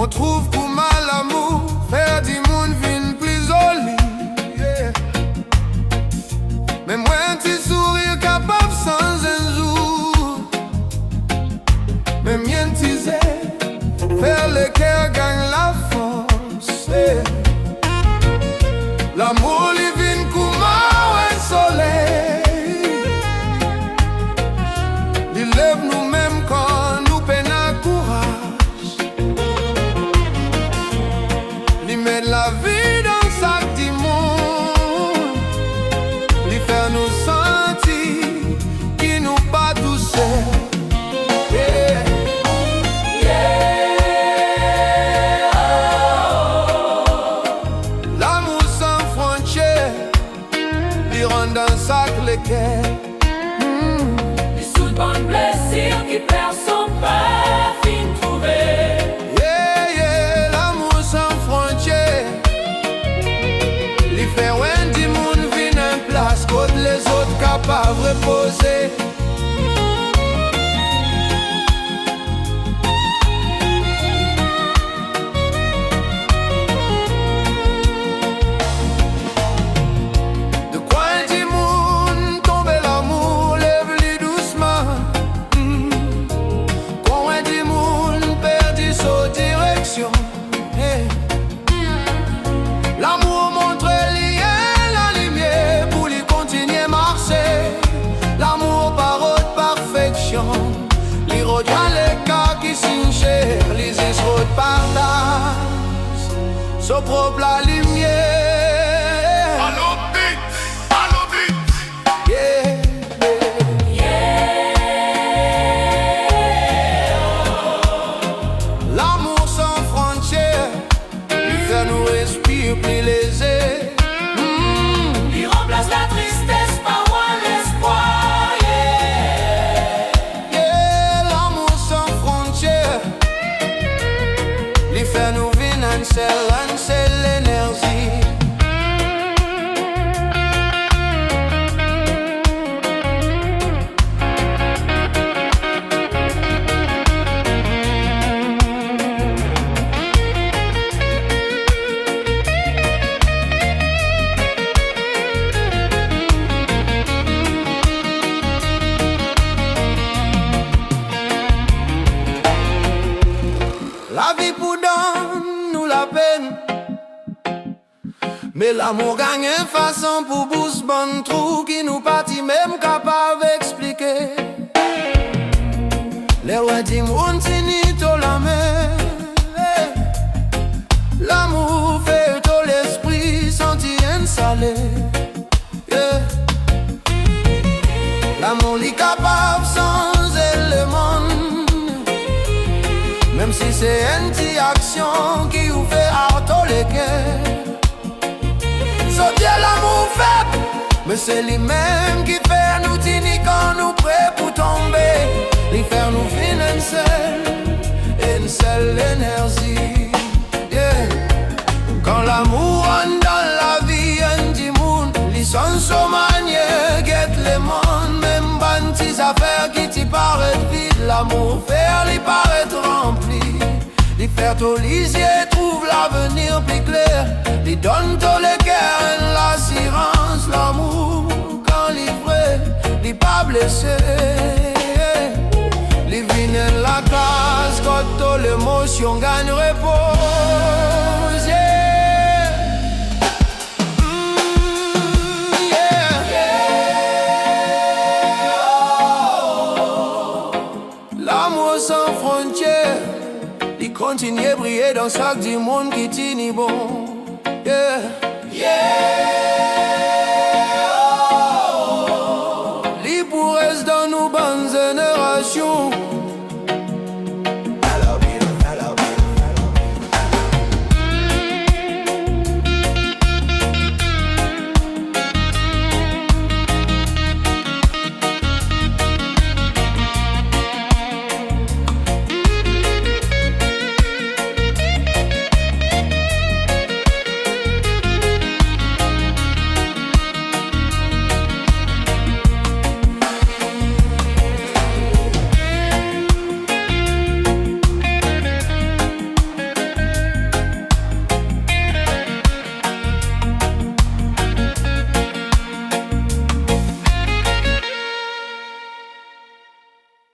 On trouve pour mal l'amour, faire du monde vin plus joli, yeah. Mais moi un petit sourire capable sans un jour. Même un petit zè, faire le cœur gagne la force, yeah. L'amour li vin comme un soleil, il lève nous-mêmes quand nous peine à courage. Il met la vie dans chaque du monde, il fait nous sentir qui nous pas tout seul. Yeah. Yeah. L'amour sans frontières, il rend dans sac le cœur. Il soude bonne blessure qui perd son père, fin trouvé. Yeah, yeah, l'amour sans frontières, il fait un du monde vin en place, côté les autres capables de reposer. De coin du monde tombe l'amour, lève-lui doucement. Coin du monde perdu sa direction. Hey. L'amour montre la lumière pour lui continuer à marcher. L'amour par haute perfection, les rejoint les cas qui sont chers, les escrocs partagent son propre la lumière. Allo beat, allo beat. Yeah, yeah. L'amour sans frontières, il fait nous respirer plus léger. Il remplace la tristesse par l'espoir. Yeah. Yeah, l'amour sans frontières, il fait nous vivre un seul l'énergie. La vie pour donne nous la peine, mais l'amour gagne une façon pour boost bon trou qui nous partit même capable d'expliquer. Les rois du monde finit tout la mer. L'amour fait tout l'esprit sentir un salé. Yeah. L'amour est capable sans le monde, même si c'est une petite action qui vous fait harder les cœurs. Sortir l'amour faible, mais c'est lui-même qui fait nous tenir quand nous prêts pour tomber. Il fait nous finir une seule énergie. Yeah. Quand l'amour entre dans la vie, un du monde, ils sont so manière, guette le monde, même bantis affaires qui t'y paraissent vide. L'amour faire, il paraît rempli. Il fait tout les yeux, trouve l'avenir plus clair. Il donne tout le cœur, l'assurance, l'amour. Quand il vrai, il pas blessé. Il vient la classe, quand toute l'émotion gagne repose. Yeah. L'amour sans frontières, il continue à briller dans chaque du monde qui tient bon. Yeah. Yeah.